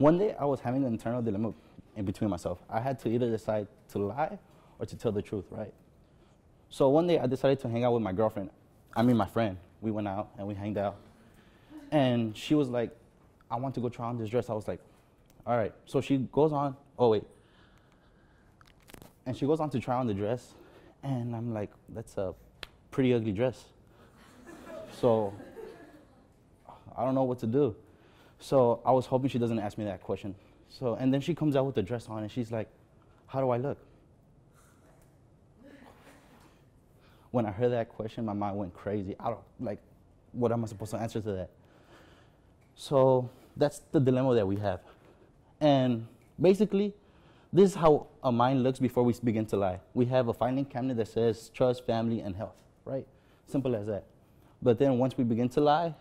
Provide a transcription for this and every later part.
One day, I was having an internal dilemma in between myself. I had to either decide to lie or to tell the truth, right? So one day, I decided to hang out with my girlfriend. My friend. We went out and we hanged out. And she was like, I want to go try on this dress. I was like, all right. So she goes on, and she goes on to try on the dress. And I'm like, that's a pretty ugly dress. So I don't know what to do. So I was hoping she doesn't ask me that question. So, and then she comes out with the dress on and she's like, how do I look? When I heard that question, my mind went crazy. What am I supposed to answer to that? So that's the dilemma that we have. And basically, this is how a mind looks before we begin to lie. We have a filing cabinet that says trust, family, and health, right? Simple as that. But then once we begin to lie,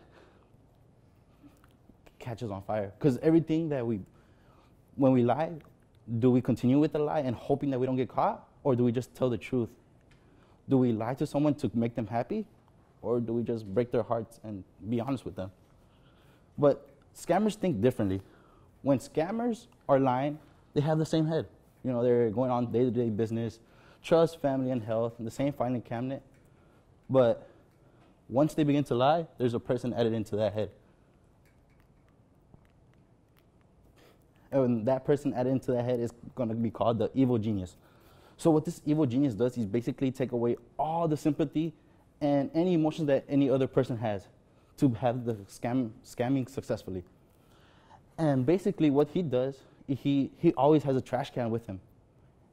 it catches on fire. Because everything that when we lie, do we continue with the lie and hoping that we don't get caught? Or do we just tell the truth? Do we lie to someone to make them happy? Or do we just break their hearts and be honest with them? But scammers think differently. When scammers are lying, they have the same head. You know, they're going on day-to-day business, trust, family, and health, and the same filing cabinet. But once they begin to lie, there's a person added into that head. And that person added into that head is going to be called the evil genius. So what this evil genius does is basically take away all the sympathy and any emotions that any other person has to have the scamming successfully. And basically what he does, he always has a trash can with him.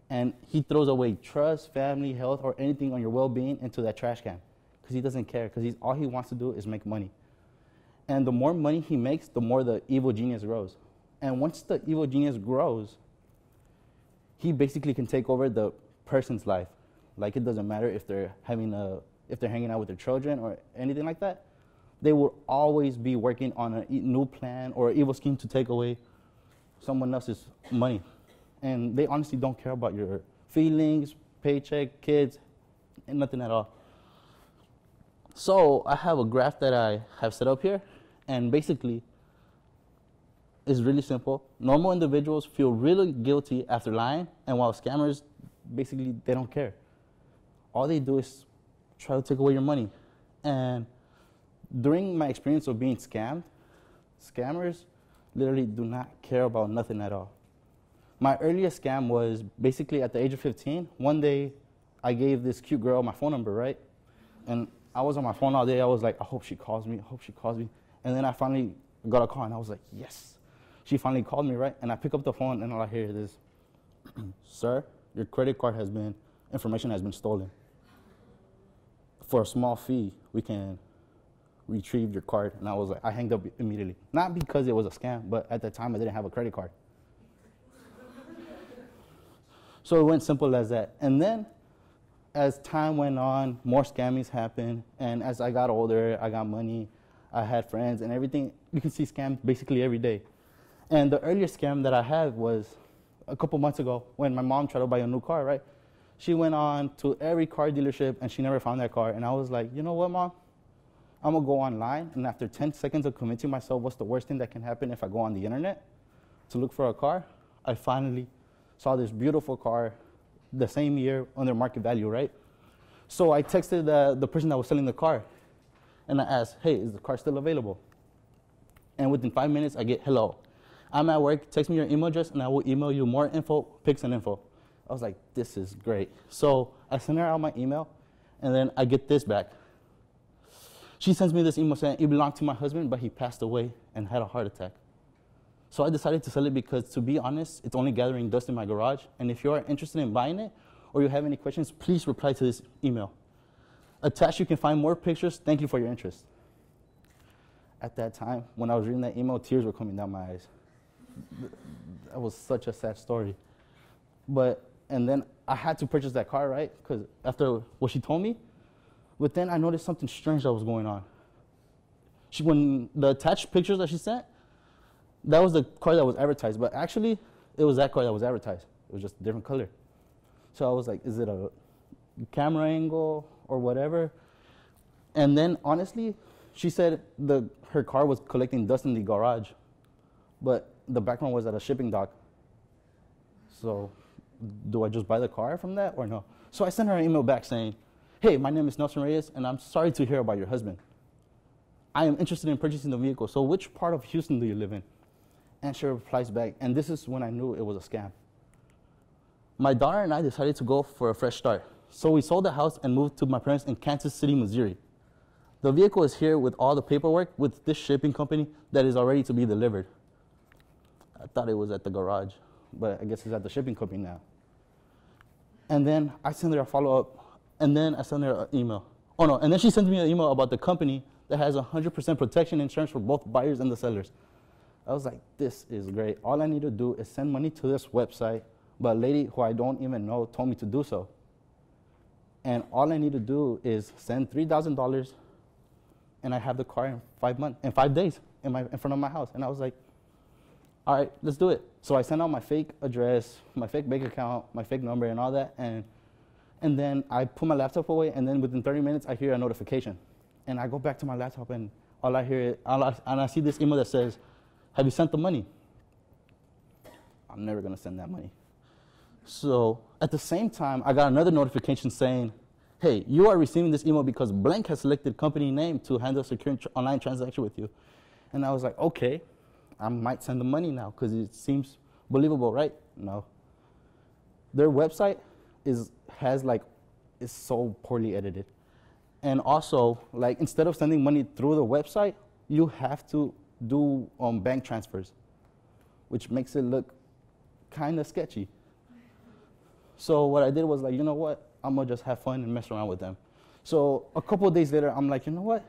And he throws away trust, family, health, or anything on your well-being into that trash can. Because he doesn't care, because all he wants to do is make money. And the more money he makes, the more the evil genius grows. And once the evil genius grows, he basically can take over the person's life. Like, it doesn't matter if they're hanging out with their children or anything like that. They will always be working on a new plan or an evil scheme to take away someone else's money. And they honestly don't care about your feelings, paycheck, kids, and nothing at all. So I have a graph that I have set up here, and basically it's really simple. Normal individuals feel really guilty after lying, and while scammers, basically, they don't care. All they do is try to take away your money. And during my experience of being scammed, scammers literally do not care about nothing at all. My earliest scam was basically at the age of 15. One day, I gave this cute girl my phone number, right? And I was on my phone all day. I was like, I hope she calls me. I hope she calls me. And then I finally got a call, and I was like, yes. She finally called me, right? And I pick up the phone, and all I hear is, sir, your credit card information has been stolen. For a small fee, we can retrieve your card. And I was like, I hanged up immediately. Not because it was a scam, but at the time I didn't have a credit card. So it went simple as that. And then as time went on, more scammings happened. And as I got older, I got money, I had friends and everything. You can see scams basically every day. And the earliest scam that I had was a couple months ago when my mom tried to buy a new car, right? She went on to every car dealership and she never found that car. And I was like, you know what, Mom? I'm gonna go online, and after 10 seconds of convincing myself what's the worst thing that can happen if I go on the internet to look for a car, I finally saw this beautiful car the same year under market value, right? So I texted the person that was selling the car, and I asked, hey, is the car still available? And within 5 minutes, I get, hello, I'm at work, text me your email address, and I will email you more info, pics and info. I was like, this is great. So I sent her out my email, and then I get this back. She sends me this email saying it belonged to my husband, but he passed away and had a heart attack. So I decided to sell it because, to be honest, it's only gathering dust in my garage. And if you are interested in buying it or you have any questions, please reply to this email. Attached, you can find more pictures. Thank you for your interest. At that time, when I was reading that email, tears were coming down my eyes. That was such a sad story. And then I had to purchase that car, right? Because after what she told me, but then I noticed something strange that was going on. When the attached pictures that she sent, that was the car that was advertised. But actually, it was that car that was advertised. It was just a different color. So I was like, is it a camera angle or whatever? And then, honestly, she said her car was collecting dust in the garage. But the background was at a shipping dock. So do I just buy the car from that or no? So I sent her an email back saying, hey, my name is Nelson Reyes, and I'm sorry to hear about your husband. I am interested in purchasing the vehicle. So which part of Houston do you live in? And she replies back, and this is when I knew it was a scam. My daughter and I decided to go for a fresh start. So we sold the house and moved to my parents in Kansas City, Missouri. The vehicle is here with all the paperwork with this shipping company that is already to be delivered. I thought it was at the garage, but I guess it's at the shipping company now. And then I sent her a follow-up, and then I sent her an email. Oh no, and then she sent me an email about the company that has 100% protection insurance for both buyers and the sellers. I was like, this is great. All I need to do is send money to this website, but a lady who I don't even know told me to do so. And all I need to do is send $3,000, and I have the car in 5 days in front of my house. And I was like, all right, let's do it. So I sent out my fake address, my fake bank account, my fake number, and all that. And then I put my laptop away, and then within 30 minutes, I hear a notification. And I go back to my laptop, and all I hear, and I see this email that says, have you sent the money? I'm never going to send that money. So at the same time, I got another notification saying, hey, you are receiving this email because blank has selected company name to handle secure online transaction with you. And I was like, okay, I might send the money now because it seems believable, right? No. Their website is so poorly edited. And also, like, instead of sending money through the website, you have to do bank transfers, which makes it look kind of sketchy. So what I did was like, you know what? I'm going to just have fun and mess around with them. So a couple of days later, I'm like, you know what?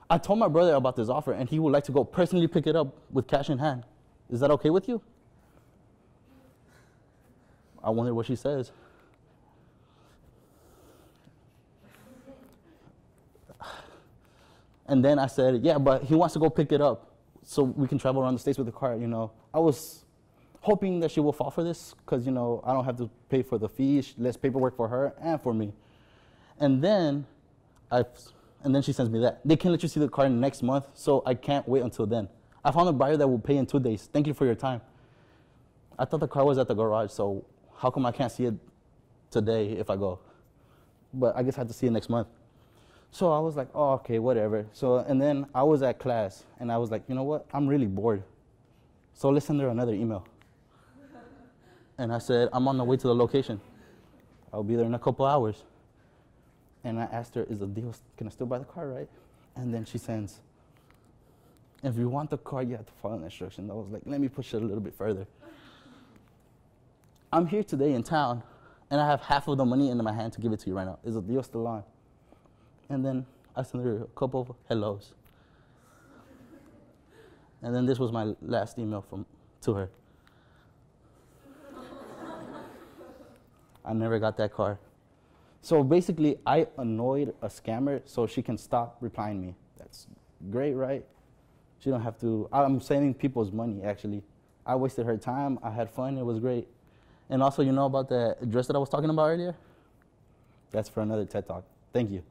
I told my brother about this offer, and he would like to go personally pick it up with cash in hand. Is that okay with you? I wonder what she says. And then I said, yeah, but he wants to go pick it up so we can travel around the States with the car, you know. I was hoping that she will fall for this because, you know, I don't have to pay for the fees, less paperwork for her and for me. And then she sends me that. They can let you see the car next month, so I can't wait until then. I found a buyer that will pay in 2 days. Thank you for your time. I thought the car was at the garage, so how come I can't see it today if I go? But I guess I have to see it next month. So I was like, oh, okay, whatever. So, and then I was at class, and I was like, you know what? I'm really bored. So let's send her another email. And I said, I'm on the way to the location. I'll be there in a couple hours. And I asked her, is the deal, can I still buy the car, right? And then she sends, if you want the car, you have to follow the instructions. I was like, let me push it a little bit further. I'm here today in town, and I have half of the money in my hand to give it to you right now. Is the deal still on? And then I sent her a couple of hellos. And then this was my last email to her. I never got that car. So basically, I annoyed a scammer so she can stop replying me. That's great, right? She don't have to. I'm saving people's money, actually. I wasted her time. I had fun. It was great. And also, you know about the address that I was talking about earlier? That's for another TED Talk. Thank you.